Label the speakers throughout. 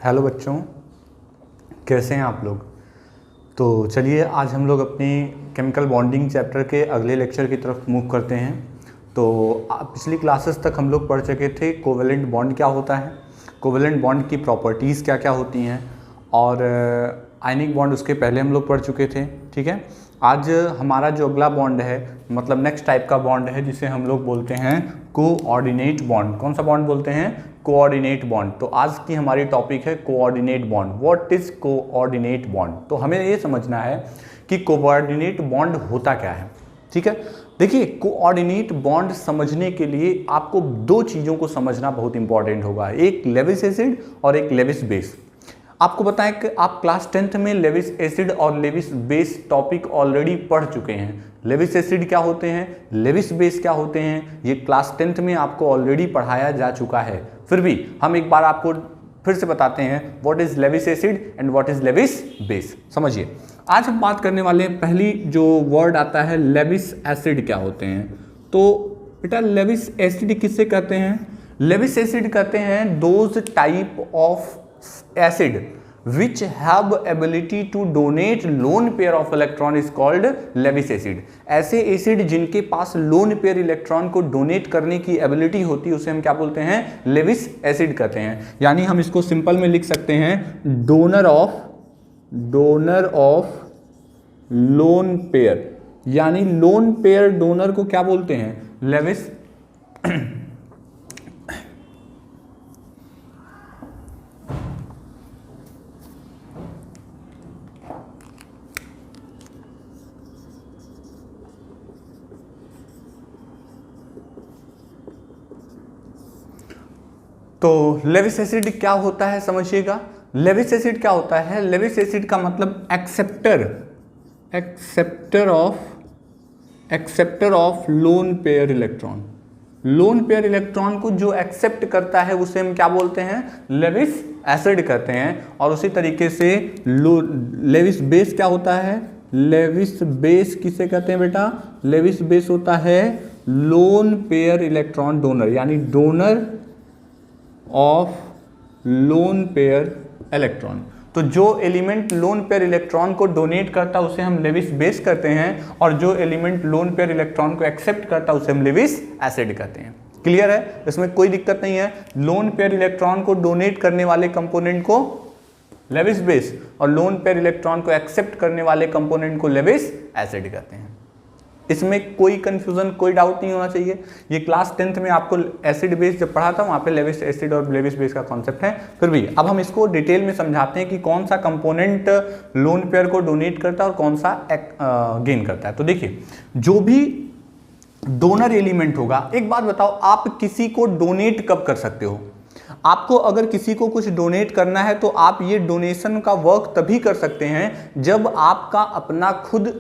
Speaker 1: Hello बच्चों, कैसे हैं आप लोग। तो चलिए आज हम लोग अपनी केमिकल बॉन्डिंग चैप्टर के अगले लेक्चर की तरफ मूव करते हैं। तो पिछली क्लासेस तक हम लोग पढ़ चुके थे कोवेलेंट बॉन्ड क्या होता है, कोवेलेंट बॉन्ड की प्रॉपर्टीज़ क्या क्या होती हैं, और आयनिक बॉन्ड उसके पहले हम लोग पढ़ चुके थे। ठीक है, आज हमारा जो अगला बॉन्ड है, मतलब नेक्स्ट टाइप का बॉन्ड है, जिसे हम लोग बोलते हैं कोऑर्डिनेट बॉन्ड। कौन सा बॉन्ड बोलते हैं? Coordinate bond. तो आज की हमारी टॉपिक है coordinate bond. What is coordinate bond? तो हमें ये समझना है कि कोऑर्डिनेट बॉन्ड होता क्या है। ठीक है, देखिए कोऑर्डिनेट बॉन्ड समझने के लिए आपको दो चीज़ों को समझना बहुत इंपॉर्टेंट होगा, एक लेविस एसिड और एक लेविस बेस। आपको बताएं कि आप क्लास 10th में लेविस एसिड और लेविस बेस टॉपिक ऑलरेडी पढ़ चुके हैं। लेविस एसिड क्या होते हैं, लेविस बेस क्या होते हैं, ये क्लास 10th में आपको ऑलरेडी पढ़ाया जा चुका है। फिर भी हम एक बार आपको फिर से बताते हैं what is Lewis acid and what is Lewis base. समझिए, आज हम बात करने वाले हैं, पहली जो वर्ड आता है लेविस एसिड क्या होते हैं। तो बेटा लेविस एसिड किससे कहते हैं? लेविस एसिड कहते हैं those type of acid which have ability to donate lone pair of electron is called Lewis acid। ऐसे एसिड जिनके पास लोन पेयर इलेक्ट्रॉन को डोनेट करने की एबिलिटी होती है उसे हम क्या बोलते हैं? लेविस एसिड कहते हैं। यानी हम इसको सिंपल में लिख सकते हैं डोनर ऑफ लोन पेयर। यानी लोन पेयर डोनर को क्या बोलते हैं? लेविस तो लेविस एसिड क्या होता है समझिएगा। लेविस एसिड क्या होता है? लेविस एसिड का मतलब acceptor of loan pair electron. Loan pair electron को जो एक्सेप्ट करता है उसे हम क्या बोलते हैं? लेविस एसिड कहते हैं। और उसी तरीके से लेविस बेस क्या होता है? लेविस बेस किसे कहते हैं बेटा? लेविस बेस होता है लोन पेयर इलेक्ट्रॉन डोनर, यानी donor of loan pair electron. तो जो एलिमेंट लोन पेयर इलेक्ट्रॉन को डोनेट करता है उसे हम लेविस बेस कहते हैं, और जो एलिमेंट लोन पेयर इलेक्ट्रॉन को एक्सेप्ट करता है उसे हम लेविस एसिड कहते हैं। क्लियर है? इसमें कोई दिक्कत नहीं है। लोन पेयर इलेक्ट्रॉन को डोनेट करने वाले कंपोनेंट को लेविस बेस और लोन पेयर इलेक्ट्रॉन को एक्सेप्ट करने वाले कंपोनेंट को लेविस एसिड कहते हैं। इसमें कोई कंफ्यूजन, कोई डाउट नहीं होना चाहिए। ये क्लास 10th में आपको एसिड बेस जब पढ़ा था वहाँ पे लेविस एसिड और लेविस बेस का कॉन्सेप्ट है। फिर भी अब हम इसको डिटेल में समझाते हैं कि कौन सा कंपोनेंट लोन पेयर को डोनेट करता है और कौन सा गेन करता है। तो देखिए, जो भी डोनर एलिमेंट होगा, एक बात बताओ, आप किसी को डोनेट कब कर सकते हो? आपको अगर किसी को कुछ डोनेट करना है तो आप ये डोनेशन का वर्क तभी कर सकते हैं जब आपका अपना खुद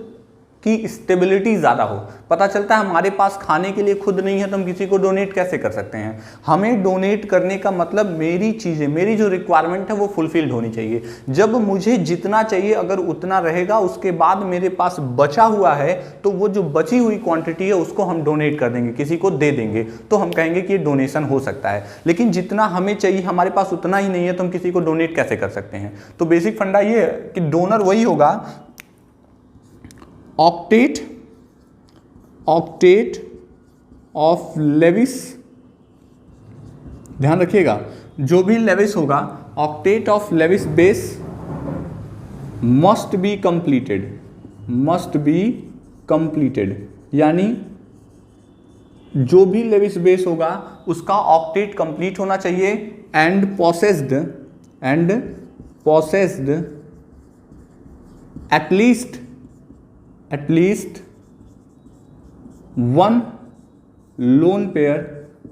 Speaker 1: की स्टेबिलिटी ज़्यादा हो। पता चलता है हमारे पास खाने के लिए खुद नहीं है तो हम किसी को डोनेट कैसे कर सकते हैं? हमें डोनेट करने का मतलब मेरी चीज़ें, मेरी जो रिक्वायरमेंट है वो फुलफिल्ड होनी चाहिए। जब मुझे जितना चाहिए अगर उतना रहेगा, उसके बाद मेरे पास बचा हुआ है तो वो जो बची हुई क्वांटिटी है उसको हम डोनेट कर देंगे, किसी को दे देंगे, तो हम कहेंगे कि ये डोनेशन हो सकता है। लेकिन जितना हमें चाहिए हमारे पास उतना ही नहीं है तो हम किसी को डोनेट कैसे कर सकते हैं? तो बेसिक फंडा ये है कि डोनर वही होगा ऑक्टेट ऑफ लेविस। ध्यान रखिएगा, जो भी लेविस होगा, octet of Lewis base must be completed. यानी जो भी लेविस बेस होगा उसका ऑक्टेट कंप्लीट होना चाहिए and possessed at least one lone pair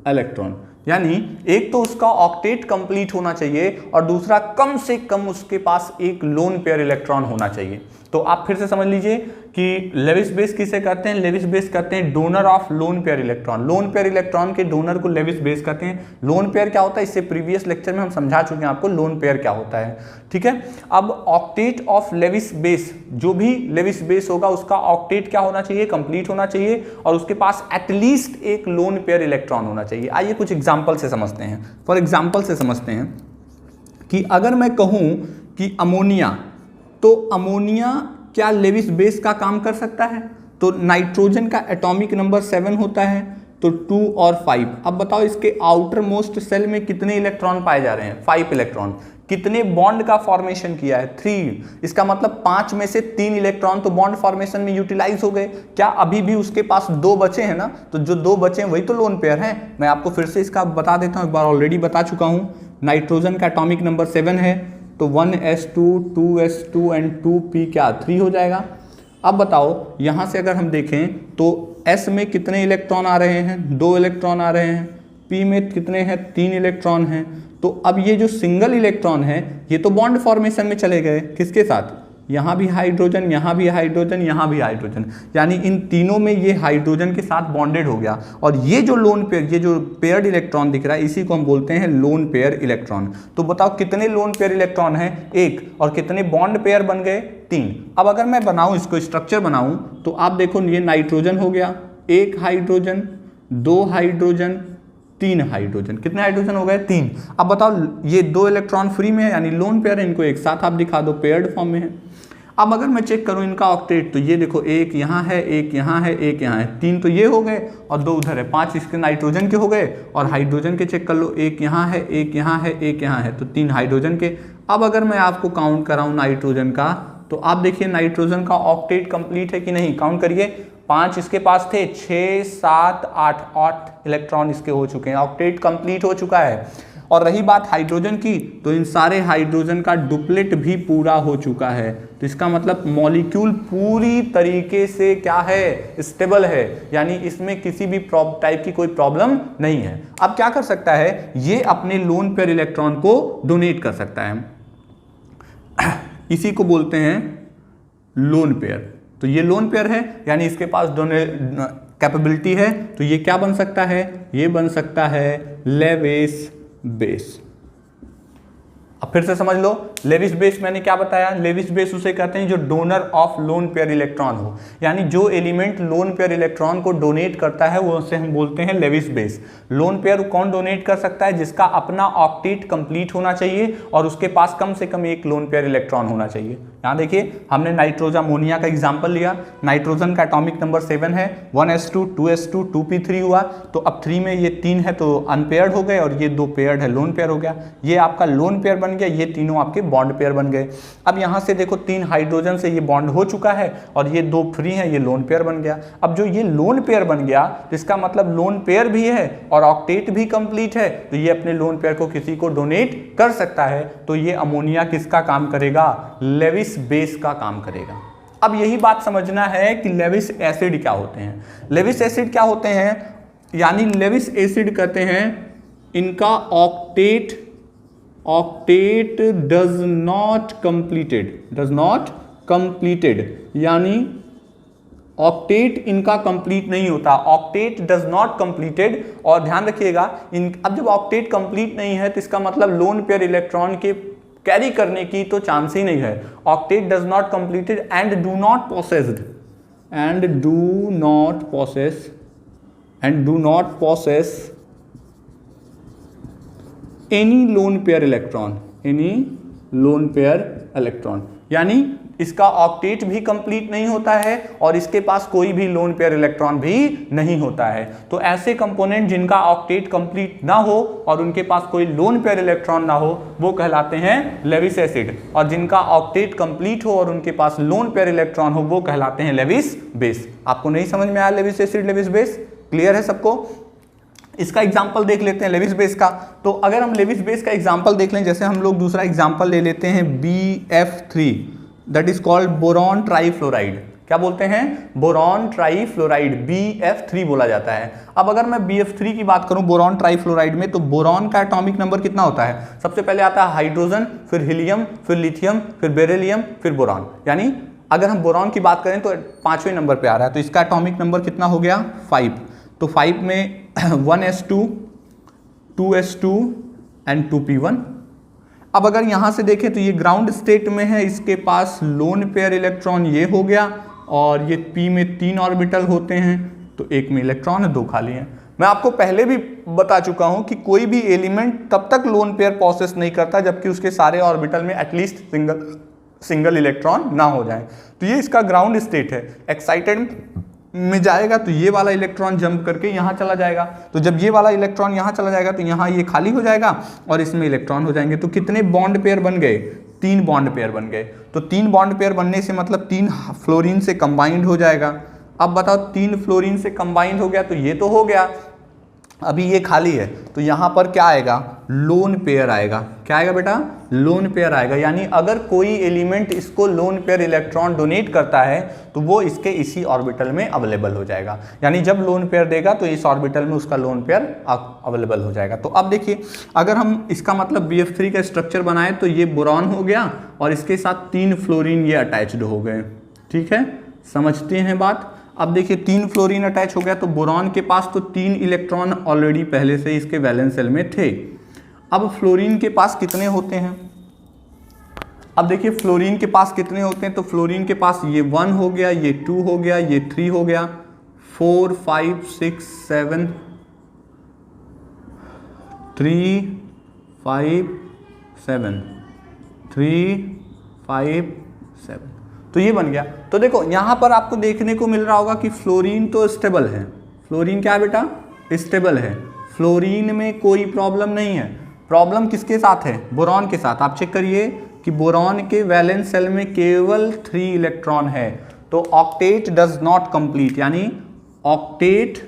Speaker 1: electron। यानी एक तो उसका ऑक्टेट कंप्लीट होना चाहिए और दूसरा कम से कम उसके पास एक लोन पेयर इलेक्ट्रॉन होना चाहिए। तो आप फिर से समझ लीजिए कि लेविस बेस किसे कहते हैं? लेविस बेस कहते हैं donor of loan pair electron. Loan pair electron के डोनर को लेविस बेस कहते हैं। लोन पेयर क्या होता है इससे प्रीवियस लेक्चर में हम समझा चुके हैं आपको लोन पेयर क्या होता है। ठीक है, अब ऑक्टेट ऑफ लेविस बेस, जो भी लेविस बेस होगा उसका ऑक्टेट क्या होना चाहिए? कंप्लीट होना चाहिए और उसके पास एटलीस्ट एक लोन पेयर इलेक्ट्रॉन होना चाहिए। आइए कुछ एग्जाम्पल से समझते हैं। फॉर एग्जाम्पल से समझते हैं कि अगर मैं कहूँ कि अमोनिया, तो अमोनिया क्या लेविस बेस का काम कर सकता है? तो नाइट्रोजन का एटॉमिक नंबर 7 होता है, तो 2 और 5। अब बताओ इसके आउटर मोस्ट सेल में कितने इलेक्ट्रॉन पाए जा रहे हैं? 5 इलेक्ट्रॉन। कितने बॉन्ड का फॉर्मेशन किया है? 3। इसका मतलब 5 में से 3 इलेक्ट्रॉन तो बॉन्ड फॉर्मेशन में यूटिलाइज हो गए। क्या अभी भी उसके पास 2 बचे हैं ना? तो जो 2 बचे हैं वही तो लोन पेयर हैं। मैं आपको फिर से इसका बता देता हूँ, एक बार ऑलरेडी बता चुका हूँ। नाइट्रोजन का एटॉमिक नंबर 7 है, तो 1s2 2s2 एंड 2p क्या 3 हो जाएगा। अब बताओ यहाँ से अगर हम देखें तो s में कितने इलेक्ट्रॉन आ रहे हैं? 2 इलेक्ट्रॉन आ रहे हैं। p में कितने हैं? 3 इलेक्ट्रॉन हैं। तो अब ये जो सिंगल इलेक्ट्रॉन है ये तो बॉन्ड फॉर्मेशन में चले गए। किसके साथ? यहाँ भी हाइड्रोजन, यहाँ भी हाइड्रोजन, यहाँ भी हाइड्रोजन, यानी इन तीनों में ये हाइड्रोजन के साथ बॉन्डेड हो गया। और ये जो लोन पेयर, ये जो पेयर्ड इलेक्ट्रॉन दिख रहा है, इसी को हम बोलते हैं लोन पेयर इलेक्ट्रॉन। तो बताओ कितने लोन पेयर इलेक्ट्रॉन हैं? 1। और कितने बॉन्ड पेयर बन गए? 3। अब अगर मैं बनाऊं, इसको स्ट्रक्चर बनाऊं, तो आप देखो ये नाइट्रोजन हो गया, 1 हाइड्रोजन, 2 हाइड्रोजन, 3 हाइड्रोजन। कितने हाइड्रोजन हो गए? 3। अब बताओ ये 2 इलेक्ट्रॉन फ्री में है, यानी लोन पेयर है, इनको एक साथ आप दिखा दो, पेयर्ड फॉर्म में है। अब अगर मैं चेक करूं इनका ऑक्टेट, तो ये देखो 1 यहाँ है, 1 यहाँ है, 1 यहाँ है, 3 तो ये हो गए और 2 उधर है, 5 इसके नाइट्रोजन के हो गए। और हाइड्रोजन के चेक कर लो, 1 यहाँ है, 1 यहाँ है, 1 यहाँ है, तो 3 हाइड्रोजन के। अब अगर मैं आपको काउंट कराऊं नाइट्रोजन का, तो आप देखिए नाइट्रोजन का ऑक्टेट कंप्लीट है कि नहीं, काउंट करिए। 5 इसके पास थे, 6 7 8 इलेक्ट्रॉन इसके हो चुके हैं, ऑक्टेट कंप्लीट हो चुका है। और रही बात हाइड्रोजन की, तो इन सारे हाइड्रोजन का डुप्लेट भी पूरा हो चुका है। तो इसका मतलब मॉलिक्यूल पूरी तरीके से क्या है? स्टेबल है, यानी इसमें किसी भी टाइप की कोई प्रॉब्लम नहीं है। अब क्या कर सकता है? ये अपने लोन पेयर इलेक्ट्रॉन को डोनेट कर सकता है, इसी को बोलते हैं लोन पेयर। तो ये लोन पेयर है, यानी इसके पास कैपेबिलिटी है, तो ये क्या बन सकता है? ये बन सकता है लेविस बेस। अब फिर से समझ लो, लेविस बेस मैंने क्या बताया? लेविस बेस उसे कहते हैं जो donor of loan pair electron हो, यानी जो एलिमेंट लोन पेयर इलेक्ट्रॉन को डोनेट करता है वो उसे हम बोलते हैं लेविस बेस। लोन पेयर कौन डोनेट कर सकता है? जिसका अपना ऑक्टेट कंप्लीट होना चाहिए और उसके पास कम से कम एक लोन पेयर इलेक्ट्रॉन होना चाहिए। यहाँ देखिए हमने नाइट्रोजन अमोनिया का एग्जाम्पल लिया, नाइट्रोजन का एटॉमिक नंबर 7 है, 1s2 2s2 2p3 हुआ, तो अब 3 में ये 3 है तो अनपेयर्ड हो गए और ये 2 पेयर्ड है, लोन पेयर हो गया। ये आपका लोन पेयर बन गया, ये तीनों आपके बॉन्ड पेयर बन गए। अब यहाँ से देखो 3 हाइड्रोजन से ये बॉन्ड हो चुका है और ये 2 फ्री हैं, ये लोन पेयर बन गया। अब जो ये लोन पेयर बन गया, तो इसका मतलब लोन पेयर भी है और ऑक्टेट भी कंप्लीट है, तो ये अपने लोन पेयर को किसी को डोनेट कर सकता है। तो ये अमोनिया किसका काम करेगा? लेविस बेस का काम करेगा। अब यही बात समझना है कि लेविस एसिड क्या होते हैं। लेविस एसिड क्या होते हैं? यानी लेविस एसिड कहते हैं इनका ऑक्टेट डज नॉट कंप्लीटेड, यानी ऑक्टेट इनका कंप्लीट नहीं होता, ऑक्टेट डज नॉट कंप्लीटेड। और ध्यान रखिएगा, अब जब ऑक्टेट कंप्लीट नहीं है तो इसका मतलब लोन पेयर इलेक्ट्रॉन के कैरी करने की तो चांस ही नहीं है। Octet does not completed and do not possess any lone pair electron, यानी इसका ऑक्टेट भी कंप्लीट नहीं होता है और इसके पास कोई भी लोन पेयर इलेक्ट्रॉन भी नहीं होता है। तो ऐसे कंपोनेंट जिनका ऑक्टेट कंप्लीट ना हो और उनके पास कोई लोन पेयर इलेक्ट्रॉन ना हो, वो कहलाते हैं लेविस एसिड, और जिनका ऑक्टेट कंप्लीट हो और उनके पास लोन पेयर इलेक्ट्रॉन हो, वो कहलाते हैं लेविस बेस। आपको नहीं समझ में आया Lewis acid Lewis base? Clear है सबको? इसका एग्जाम्पल देख लेते हैं लेविस बेस का। तो अगर हम लेविस बेस का एग्जाम्पल देख लें, जैसे हम लोग दूसरा एग्जाम्पल ले लेते हैं BF3, that is called boron trifluoride. क्या बोलते हैं? बोरॉन ट्राईफ्लोराइड, BF3 बोला जाता है। अब अगर मैं BF3 की बात करूं बोरॉन ट्राईफ्लोराइड में, तो बोरॉन का एटॉमिक नंबर कितना होता है? सबसे पहले आता है हाइड्रोजन, फिर हीलियम, फिर लिथियम, फिर बेरिलियम, फिर बोरॉन। यानी अगर हम बोरॉन की बात करें तो 5वें नंबर पे आ रहा है, तो इसका एटॉमिक नंबर कितना हो गया? 5। तो 5 में 1s2 2s2 एंड 2p1। अब अगर यहाँ से देखें तो ये ग्राउंड स्टेट में है, इसके पास लोन पेयर इलेक्ट्रॉन ये हो गया, और ये p में 3 ऑर्बिटल होते हैं, तो 1 में इलेक्ट्रॉन है, 2 खाली हैं। मैं आपको पहले भी बता चुका हूं कि कोई भी एलिमेंट तब तक लोन पेयर प्रोसेस नहीं करता जबकि उसके सारे ऑर्बिटल में एटलीस्ट सिंगल इलेक्ट्रॉन ना हो जाए। तो ये इसका ग्राउंड स्टेट है। एक्साइटेड में जाएगा तो ये वाला इलेक्ट्रॉन जंप करके यहाँ चला जाएगा, तो जब ये वाला इलेक्ट्रॉन यहाँ चला जाएगा तो यहाँ ये खाली हो जाएगा और इसमें इलेक्ट्रॉन हो जाएंगे। तो कितने बॉन्ड पेयर बन गए? 3 बॉन्ड पेयर बन गए। तो 3 बॉन्ड पेयर बनने से मतलब 3 फ्लोरीन से कंबाइंड हो जाएगा। अब बताओ 3 फ्लोरीन से कंबाइंड हो गया तो ये तो हो गया, अभी ये खाली है तो यहाँ पर क्या आएगा? लोन पेयर आएगा। क्या आएगा बेटा? लोन पेयर आएगा। यानी अगर कोई एलिमेंट इसको लोन पेयर इलेक्ट्रॉन डोनेट करता है तो वो इसके इसी ऑर्बिटल में अवेलेबल हो जाएगा। यानी जब लोन पेयर देगा तो इस ऑर्बिटल में उसका लोन पेयर अवेलेबल हो जाएगा। तो अब देखिए, अगर हम इसका मतलब BF3 का स्ट्रक्चर बनाए तो ये बोरॉन हो गया और इसके साथ 3 फ्लोरीन ये अटैच्ड हो गए। ठीक है, समझते हैं बात। अब देखिए 3 फ्लोरीन अटैच हो गया तो बोरॉन के पास तो 3 इलेक्ट्रॉन ऑलरेडी पहले से इसके वैलेंस शेल में थे। अब फ्लोरीन के पास कितने होते हैं? अब देखिए फ्लोरीन के पास कितने होते हैं, तो फ्लोरीन के पास ये 1 हो गया, ये 2 हो गया, ये 3 हो गया, 4 5 6 7 3 5 7 3 5 7 तो ये बन गया। तो देखो यहाँ पर आपको देखने को मिल रहा होगा कि फ्लोरीन तो स्टेबल है। फ्लोरीन क्या है बेटा? स्टेबल है। फ्लोरीन में कोई प्रॉब्लम नहीं है। प्रॉब्लम किसके साथ है? बोरॉन के साथ। आप चेक करिए कि बोरॉन के वैलेंस शेल में केवल 3 इलेक्ट्रॉन है। तो ऑक्टेट डज नॉट कंप्लीट, यानी ऑक्टेट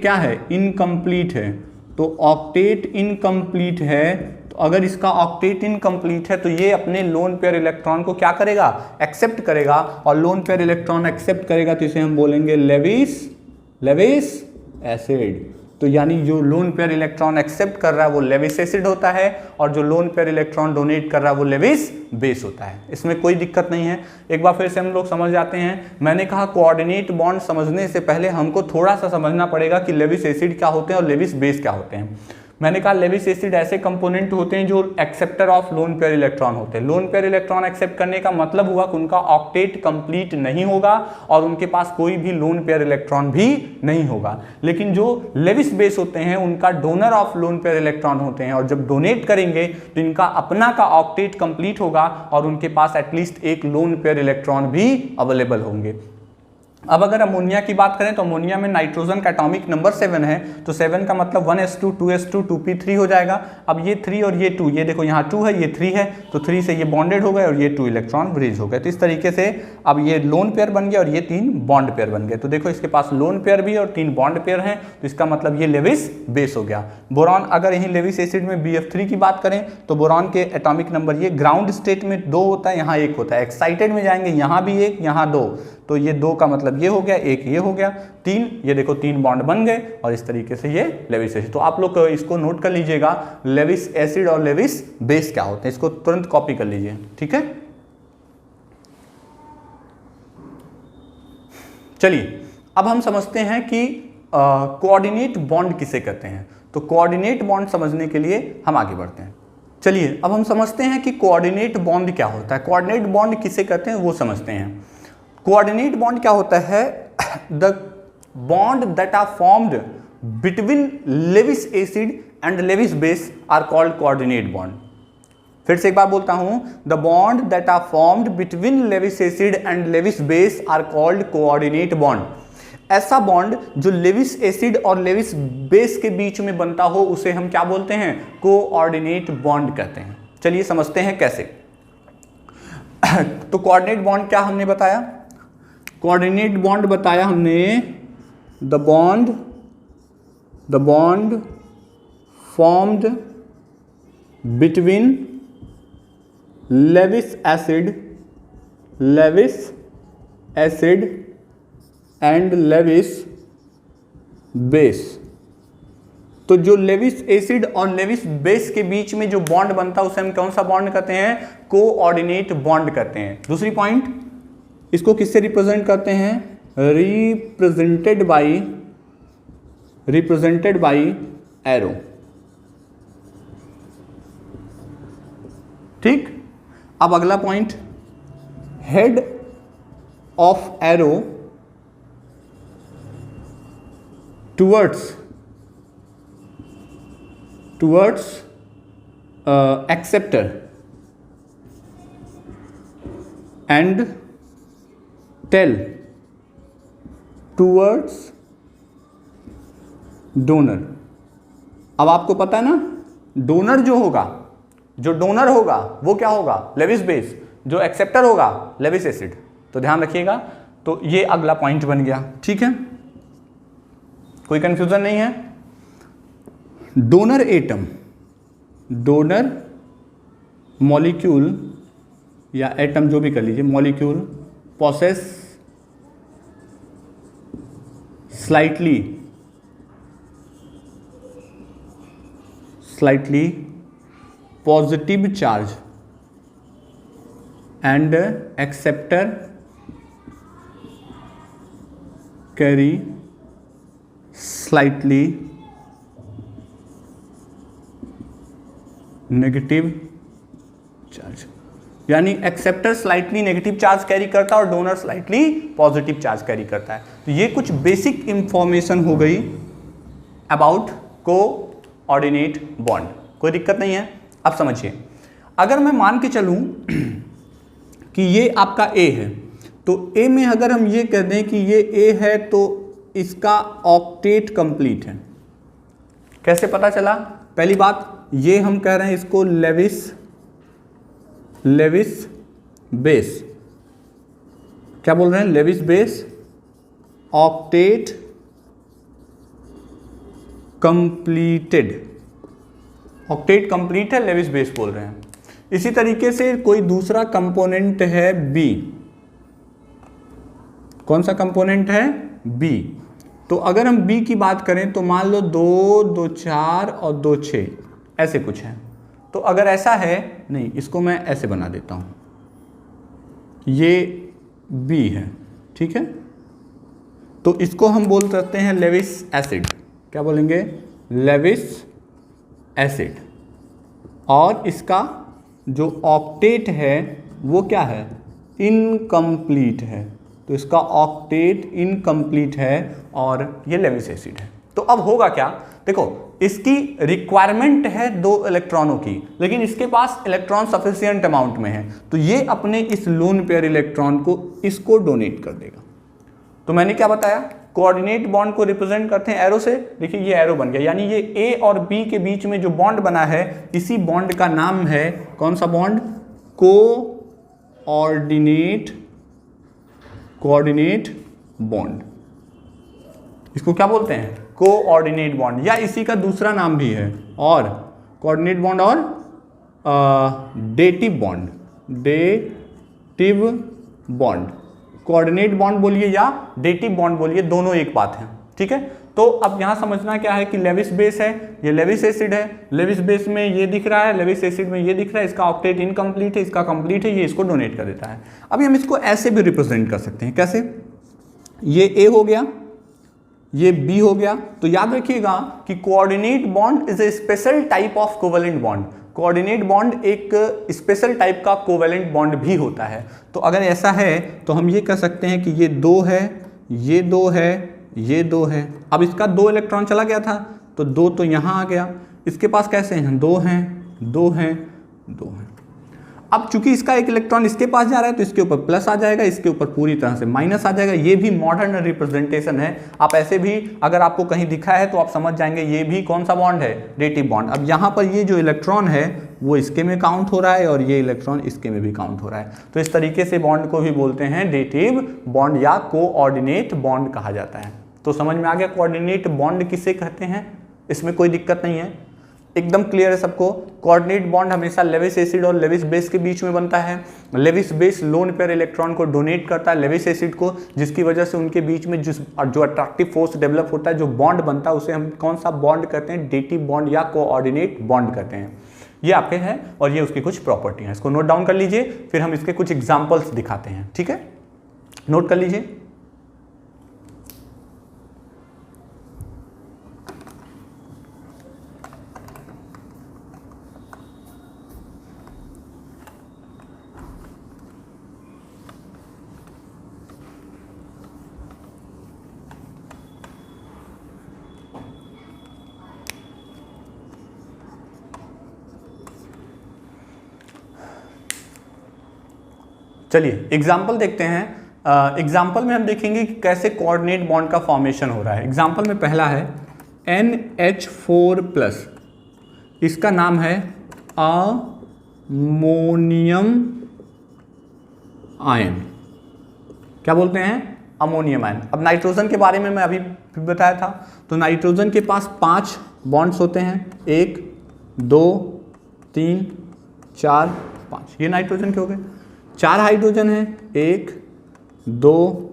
Speaker 1: क्या है? इनकम्प्लीट है। तो ऑक्टेट इनकम्प्लीट है, तो अगर इसका ऑक्टेट इनकम्प्लीट है तो ये अपने लोन पेयर इलेक्ट्रॉन को क्या करेगा? एक्सेप्ट करेगा। और लोन पेयर इलेक्ट्रॉन एक्सेप्ट करेगा तो इसे हम बोलेंगे लेविस एसिड। तो यानी जो लोन पेयर इलेक्ट्रॉन एक्सेप्ट कर रहा है वो लेविस एसिड होता है और जो लोन पेयर इलेक्ट्रॉन डोनेट कर रहा है वो लेविस बेस होता है। इसमें कोई दिक्कत नहीं है। एक बार फिर से हम लोग समझ जाते हैं। मैंने कहा कोऑर्डिनेट बॉन्ड समझने से पहले हमको थोड़ा सा समझना पड़ेगा कि लेविस एसिड क्या होते हैं और लेविस बेस क्या होते हैं। मैंने कहा लेविस एसिड ऐसे कंपोनेंट होते हैं जो acceptor of loan pair electron होते हैं। लोन पेयर इलेक्ट्रॉन एक्सेप्ट करने का मतलब हुआ कि उनका ऑक्टेट कंप्लीट नहीं होगा और उनके पास कोई भी लोन पेयर इलेक्ट्रॉन भी नहीं होगा। लेकिन जो लेविस बेस होते हैं उनका donor of loan pair electron होते हैं और जब डोनेट करेंगे तो इनका अपना का ऑक्टेट कंप्लीट होगा और उनके पास एटलीस्ट एक लोन पेयर इलेक्ट्रॉन भी अवेलेबल होंगे। अब अगर अमोनिया की बात करें तो अमोनिया में नाइट्रोजन का एटॉमिक नंबर 7 है, तो 7 का मतलब 1s2 2s2 2p3 हो जाएगा। अब ये 3 और ये 2, ये देखो यहाँ 2 है, ये 3 है, तो 3 से ये बॉन्डेड हो गए और ये 2 इलेक्ट्रॉन ब्रिज हो गए। तो इस तरीके से अब ये लोन पेयर बन गया और ये 3 बॉन्ड पेयर बन गए। तो देखो इसके पास लोन पेयर भी और 3 बॉन्ड पेयर हैं, तो इसका मतलब ये लेविस बेस हो गया। बोरॉन, अगर यहीं लेविस एसिड में BF3 की बात करें तो बोरॉन के एटॉमिक नंबर, ये ग्राउंड स्टेट में 2 होता है, यहाँ 1 होता है। एक्साइटेड में जाएंगे यहाँ भी 1, यहाँ 2, तो ये 2 का मतलब ये हो गया, 1 ये हो गया, 3, ये देखो 3 बॉन्ड बन गए और इस तरीके से ये लेविस एसिड। तो आप लोग इसको नोट कर लीजिएगा, लेविस एसिड और लेविस बेस क्या होते हैं, इसको तुरंत कॉपी कर लीजिए। ठीक है, चलिए अब हम समझते हैं कि कोऑर्डिनेट बॉन्ड किसे कहते हैं। तो कोऑर्डिनेट बॉन्ड समझने के लिए हम आगे बढ़ते हैं। चलिए अब हम समझते हैं कि कोऑर्डिनेट बॉन्ड क्या होता है। कोऑर्डिनेट बॉन्ड किसे कहते हैं वो समझते हैं। कोऑर्डिनेट बॉन्ड क्या होता है? The bond that are formed between Lewis acid and Lewis base are called coordinate bond. फिर से एक बार बोलता हूं, the bond that are formed between Lewis acid and Lewis base are called coordinate bond. ऐसा बॉन्ड जो Lewis acid और Lewis base के बीच में बनता हो उसे हम क्या बोलते हैं? कोऑर्डिनेट बॉन्ड कहते हैं। चलिए समझते हैं कैसे। तो कोऑर्डिनेट बॉन्ड क्या हमने बताया? कोऑर्डिनेट बॉन्ड बताया हमने, the bond formed between Lewis acid and Lewis base. तो जो लेविस एसिड और लेविस बेस के बीच में जो बॉन्ड बनता है उसे हम कौन सा बॉन्ड कहते हैं? कोऑर्डिनेट बॉन्ड कहते हैं। दूसरी पॉइंट, इसको किससे रिप्रेजेंट करते हैं? Represented by arrow. ठीक, अब अगला point, head of arrow towards acceptor and tell towards donor। अब आपको पता है ना, डोनर जो होगा, जो डोनर होगा वो क्या होगा, लेविस बेस, जो एक्सेप्टर होगा लेविस एसिड। तो ध्यान रखिएगा। तो ये अगला पॉइंट बन गया, ठीक है, कोई कंफ्यूजन नहीं है। डोनर एटम, डोनर मॉलिक्यूल या एटम जो भी कर लीजिए, molecule possess slightly positive charge and acceptor carry slightly negative charge. यानी acceptor slightly negative charge carry करता है और donor slightly positive charge carry करता है। तो ये कुछ बेसिक इंफॉर्मेशन हो गई अबाउट कोऑर्डिनेट बॉन्ड। कोई दिक्कत नहीं है। अब समझिए, अगर मैं मान के चलूं कि ये आपका ए है, तो ए में अगर हम ये कह दें कि ये ए है तो इसका ऑक्टेट कंप्लीट है। कैसे पता चला? पहली बात, ये हम कह रहे हैं इसको लेविस बेस। क्या बोल रहे हैं? Lewis base octet completed. Octet complete है, लेविस बेस बोल रहे हैं। इसी तरीके से कोई दूसरा कंपोनेंट है बी। कौन सा कंपोनेंट है? बी। तो अगर हम बी की बात करें तो मान लो 2, 2, 4 और 2, 6 ऐसे कुछ है। तो अगर ऐसा है, नहीं इसको मैं ऐसे बना देता हूं, ये बी है, ठीक है। तो इसको हम बोल सकते हैं लेविस एसिड। क्या बोलेंगे? Levi's acid. और इसका जो ऑक्टेट है वो क्या है? इनकम्प्लीट है। तो इसका ऑक्टेट इनकम्प्लीट है और ये लेविस एसिड है। तो अब होगा क्या? देखो, इसकी रिक्वायरमेंट है 2 इलेक्ट्रॉनों की, लेकिन इसके पास इलेक्ट्रॉन सफिशिएंट अमाउंट में है, तो ये अपने इस लोन पेयर इलेक्ट्रॉन को इसको डोनेट कर देगा। तो मैंने क्या बताया? कोऑर्डिनेट बॉन्ड को रिप्रेजेंट करते हैं एरो से। देखिए ये एरो बन गया, यानी ये ए और बी के बीच में जो बॉन्ड बना है, इसी बॉन्ड का नाम है कौन सा बॉन्ड? Coordinate bond. इसको क्या बोलते हैं? कोऑर्डिनेट बॉन्ड, या इसी का दूसरा नाम भी है, और कोऑर्डिनेट बॉन्ड और dative bond. Dative bond, coordinate bond बोलिए या डेटिव बॉन्ड बोलिए, दोनों एक बात है, ठीक है। तो अब यहां समझना क्या है कि लेविस बेस है, ये लेविस एसिड है। लेविस बेस में ये दिख रहा है, लेविस एसिड में ये दिख रहा है, इसका ऑक्टेट इनकम्प्लीट है, इसका कंप्लीट है, ये इसको डोनेट कर देता है। अभी हम इसको ऐसे भी रिप्रेजेंट कर सकते हैं। कैसे? ये ए हो गया, ये बी हो गया। तो याद रखिएगा कि coordinate bond is a special type of covalent bond. Coordinate bond एक स्पेशल टाइप का कोवेलेंट बॉन्ड भी होता है। तो अगर ऐसा है तो हम ये कह सकते हैं कि ये 2 है, ये 2 है, ये 2 है। अब इसका 2 इलेक्ट्रॉन चला गया था, तो 2 तो यहां आ गया। इसके पास कैसे हैं? 2 हैं, 2 हैं, 2 हैं। अब चूंकि इसका एक इलेक्ट्रॉन इसके पास जा रहा है, तो इसके ऊपर प्लस आ जाएगा, इसके ऊपर पूरी तरह से माइनस आ जाएगा। ये भी मॉडर्न रिप्रेजेंटेशन है। आप ऐसे भी अगर आपको कहीं दिखा है तो आप समझ जाएंगे ये भी कौन सा बॉन्ड है? Dative bond. अब यहाँ पर ये जो इलेक्ट्रॉन है वो इसके में काउंट हो रहा है और ये इलेक्ट्रॉन इसके में भी काउंट हो रहा है। तो इस तरीके से बॉन्ड को भी बोलते हैं डेटिव बॉन्ड या कोऑर्डिनेट बॉन्ड कहा जाता है। तो समझ में आ गया कोऑर्डिनेट बॉन्ड किसे कहते हैं? इसमें कोई दिक्कत नहीं है, एकदम क्लियर है सबको। कोऑर्डिनेट बॉन्ड हमेशा लेविस एसिड और लेविस बेस के बीच में बनता है। Lewis base lone pair electron को डोनेट करता है लेविस एसिड को, जिसकी वजह से उनके बीच में जो अट्रैक्टिव फोर्स डेवलप होता है, जो बॉन्ड बनता है, उसे हम कौन सा बॉन्ड कहते हैं? डेटिव बॉन्ड या कोऑर्डिनेट बॉन्ड कहते हैं। ये आपके हैं और ये उसकी कुछ प्रॉपर्टी है। इसको नोट डाउन कर लीजिए, फिर हम इसके कुछ एग्जाम्पल्स दिखाते हैं, ठीक है। नोट कर लीजिए। चलिए एग्जाम्पल देखते हैं। एग्जाम्पल में हम देखेंगे कि कैसे कोऑर्डिनेट बॉन्ड का फॉर्मेशन हो रहा है। एग्जाम्पल में पहला है NH4+, इसका नाम है अमोनियम आयन। क्या बोलते हैं? Ammonium ion. अब नाइट्रोजन के बारे में मैं अभी बताया था, तो नाइट्रोजन के पास 5 बॉन्ड्स होते हैं, 1 2 3 4 5। ये नाइट्रोजन के हो गए। 4 हाइड्रोजन है, 1 2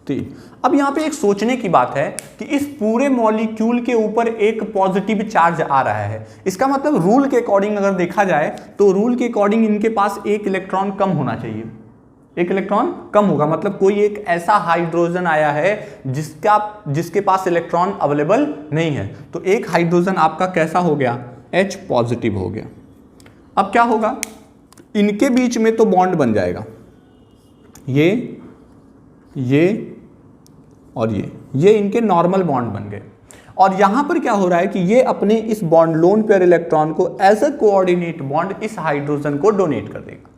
Speaker 1: 3। अब यहाँ पे एक सोचने की बात है कि इस पूरे मॉलिक्यूल के ऊपर एक पॉजिटिव चार्ज आ रहा है। इसका मतलब रूल के अकॉर्डिंग अगर देखा जाए तो रूल के अकॉर्डिंग इनके पास एक इलेक्ट्रॉन कम होना चाहिए। एक इलेक्ट्रॉन कम होगा, मतलब कोई एक ऐसा हाइड्रोजन आया है जिसके पास इलेक्ट्रॉन अवेलेबल नहीं है। तो एक हाइड्रोजन आपका कैसा हो गया? H पॉजिटिव हो गया। अब क्या होगा? इनके बीच में तो बॉन्ड बन जाएगा, ये और ये इनके नॉर्मल बॉन्ड बन गए। और यहां पर क्या हो रहा है कि ये अपने इस बॉन्ड लोन पेयर इलेक्ट्रॉन को एज अ कोऑर्डिनेट बॉन्ड इस हाइड्रोजन को डोनेट कर देगा।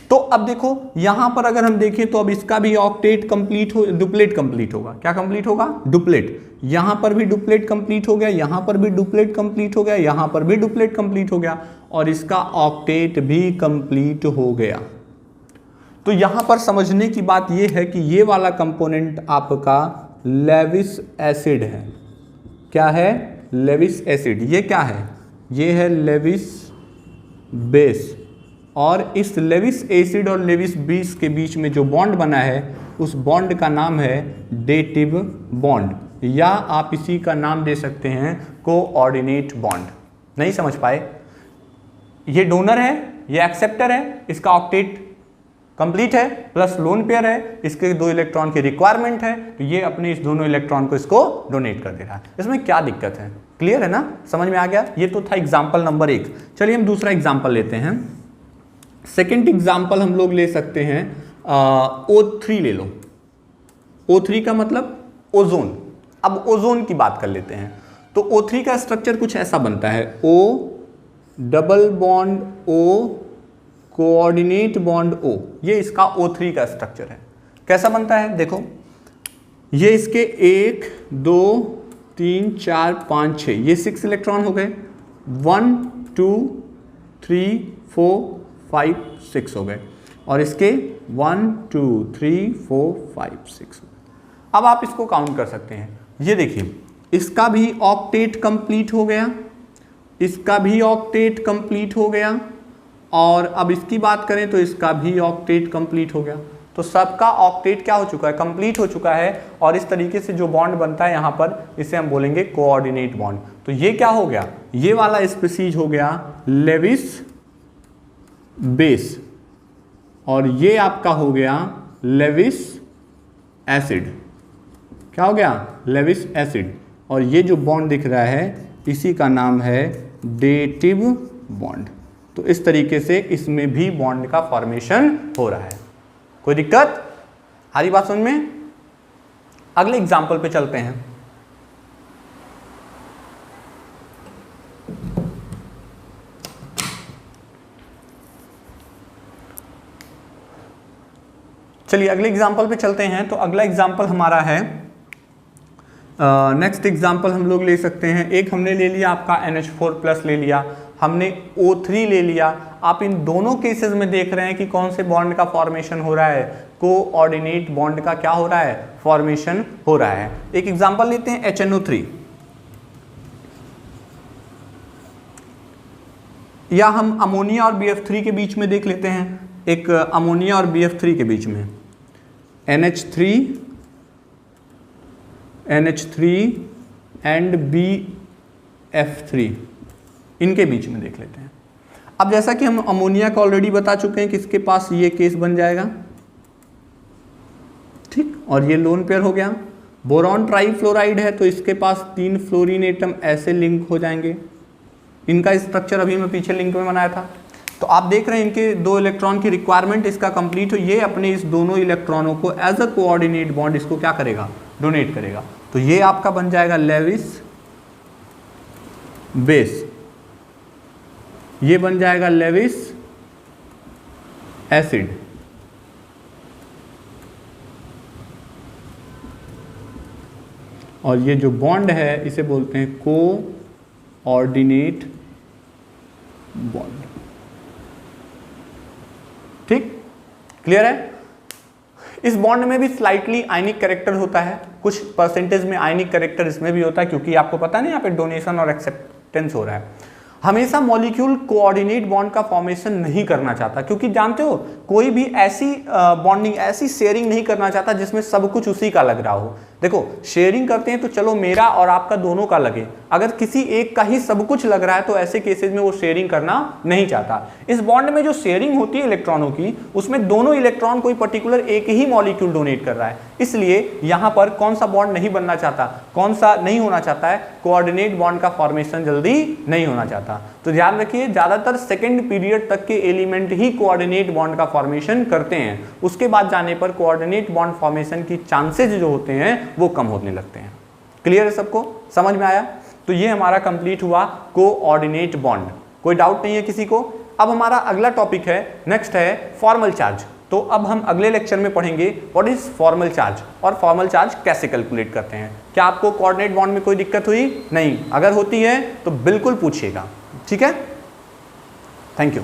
Speaker 1: तो अब देखो यहां पर अगर हम देखें तो अब इसका भी ऑक्टेट कंप्लीट हो, डुप्लेट कंप्लीट होगा। क्या कंप्लीट होगा? डुप्लेट। यहां पर भी डुप्लेट कंप्लीट हो गया, यहां पर भी डुप्लेट कंप्लीट हो गया, यहां पर भी डुप्लेट कंप्लीट हो गया, और इसका ऑक्टेट भी कंप्लीट हो गया। तो यहां पर समझने की बात यह है कि ये वाला कंपोनेंट आपका लेविस एसिड है। क्या है? Lewis acid. ये क्या है? ये है लेविस बेस। और इस लेविस एसिड और लेविस बेस के बीच में जो बॉन्ड बना है उस बॉन्ड का नाम है डेटिव बॉन्ड, या आप इसी का नाम दे सकते हैं कोऑर्डिनेट बॉन्ड। नहीं समझ पाए? ये डोनर है, ये एक्सेप्टर है, इसका ऑक्टेट कंप्लीट है, प्लस लोन पेयर है, इसके 2 इलेक्ट्रॉन की रिक्वायरमेंट है, तो ये अपने इस दोनों इलेक्ट्रॉन को इसको डोनेट कर दे रहा है। इसमें क्या दिक्कत है? क्लियर है ना? समझ में आ गया? ये तो था एग्जाम्पल नंबर 1। चलिए हम दूसरा एग्जाम्पल लेते हैं। सेकेंड एग्जाम्पल हम लोग ले सकते हैं O3 ले लो। O3 का मतलब ओजोन। अब ओजोन की बात कर लेते हैं। तो O3 का स्ट्रक्चर कुछ ऐसा बनता है, O double bond O coordinate bond O। ये इसका O3 का स्ट्रक्चर है। कैसा बनता है? देखो, ये इसके 1 2 3 4 5 6, ये 6 इलेक्ट्रॉन हो गए। 1 2 3 4 5 6 हो गए, और इसके 1 2 3 4 5 6। अब आप इसको काउंट कर सकते हैं। ये देखिए, इसका भी ऑक्टेट कंप्लीट हो गया, इसका भी ऑक्टेट कंप्लीट हो गया, और अब इसकी बात करें तो इसका भी ऑक्टेट कंप्लीट हो गया। तो सबका ऑक्टेट क्या हो चुका है? कंप्लीट हो चुका है। और इस तरीके से जो बॉन्ड बनता है यहाँ पर, इसे हम बोलेंगे कोऑर्डिनेट बॉन्ड। तो ये क्या हो गया? ये वाला स्पीसीज हो गया लेविस बेस, और ये आपका हो गया लेविस एसिड। क्या हो गया? Levi's acid. और ये जो बॉन्ड दिख रहा है इसी का नाम है डेटिव बॉन्ड। तो इस तरीके से इसमें भी बॉन्ड का फॉर्मेशन हो रहा है। कोई दिक्कत? आ रही बात समझ में? अगले एग्जाम्पल पे चलते हैं। चलिए अगले एग्जाम्पल पे चलते हैं। तो अगला एग्जाम्पल हमारा है, नेक्स्ट एग्जाम्पल हम लोग ले सकते हैं। एक हमने ले लिया आपका NH4+ ले लिया, हमने O3 ले लिया। आप इन दोनों केसेस में देख रहे हैं कि कौन से बॉन्ड का फॉर्मेशन हो रहा है? कोऑर्डिनेट बॉन्ड का क्या हो रहा है? फॉर्मेशन हो रहा है। एक एग्जाम्पल लेते हैं HNO3, या हम अमोनिया और BF3 के बीच में देख लेते हैं। एक अमोनिया और BF3 के बीच में NH3 एंड BF3, इनके बीच में देख लेते हैं। अब जैसा कि हम अमोनिया का ऑलरेडी बता चुके हैं कि इसके पास ये केस बन जाएगा, ठीक, और ये लोन पेयर हो गया। बोरॉन ट्राईफ्लोराइड है तो इसके पास 3 फ्लोरीन एटम ऐसे लिंक हो जाएंगे। इनका स्ट्रक्चर अभी मैं पीछे लिंक में बनाया था। तो आप देख रहे हैं इनके 2 इलेक्ट्रॉन की रिक्वायरमेंट इसका कंप्लीट हो, ये अपने इस दोनों इलेक्ट्रॉनों को एज अ कोऑर्डिनेट बॉन्ड इसको क्या करेगा? डोनेट करेगा। तो ये आपका बन जाएगा लेविस बेस, ये बन जाएगा लेविस एसिड, और ये जो बॉन्ड है इसे बोलते हैं कोऑर्डिनेट बॉन्ड। ठीक, क्लियर है? इस बॉन्ड में भी स्लाइटली आयनिक कैरेक्टर होता है, कुछ परसेंटेज में आयनिक कैरेक्टर इसमें भी होता है, क्योंकि आपको पता नहीं यहाँ पे डोनेशन और एक्सेप्टेंस हो रहा है। हमेशा मॉलिक्यूल कोऑर्डिनेट बॉन्ड का फॉर्मेशन नहीं करना चाहता, क्योंकि जानते हो कोई भी ऐसी बॉन्डिंग, ऐसी शेयरिंग नहीं करना चाहता जिसमें सब कुछ उसी का लग रहा हो। देखो शेयरिंग करते हैं तो चलो मेरा और आपका दोनों का लगे, अगर किसी एक का ही सब कुछ लग रहा है तो ऐसे केसेस में वो शेयरिंग करना नहीं चाहता। इस बॉन्ड में जो शेयरिंग होती है इलेक्ट्रॉनों की, उसमें दोनों इलेक्ट्रॉन कोई पर्टिकुलर एक ही मॉलिक्यूल डोनेट कर रहा है, इसलिए यहां पर कौन सा बॉन्ड नहीं बनना चाहता, कौन सा नहीं होना चाहता है, कोऑर्डिनेट बॉन्ड का फॉर्मेशन जल्दी नहीं होना चाहता। तो ध्यान रखिए ज्यादातर सेकेंड पीरियड तक के एलिमेंट ही कोऑर्डिनेट बॉन्ड का फॉर्मेशन करते हैं, उसके बाद जाने पर कोऑर्डिनेट बॉन्ड फॉर्मेशन की चांसेस जो होते हैं वो कम होने लगते हैं। क्लियर है सबको, समझ में आया? तो ये हमारा कंप्लीट हुआ कोऑर्डिनेट बॉन्ड। कोई डाउट नहीं है किसी को? अब हमारा अगला टॉपिक है, नेक्स्ट है फॉर्मल चार्ज। तो अब हम अगले लेक्चर में पढ़ेंगे व्हाट इज फॉर्मल चार्ज और फॉर्मल चार्ज कैसे कैलकुलेट करते हैं। क्या आपको कोऑर्डिनेट बॉन्ड में कोई दिक्कत हुई? नहीं, अगर होती है तो बिल्कुल पूछिएगा। ठीक है, थैंक यू।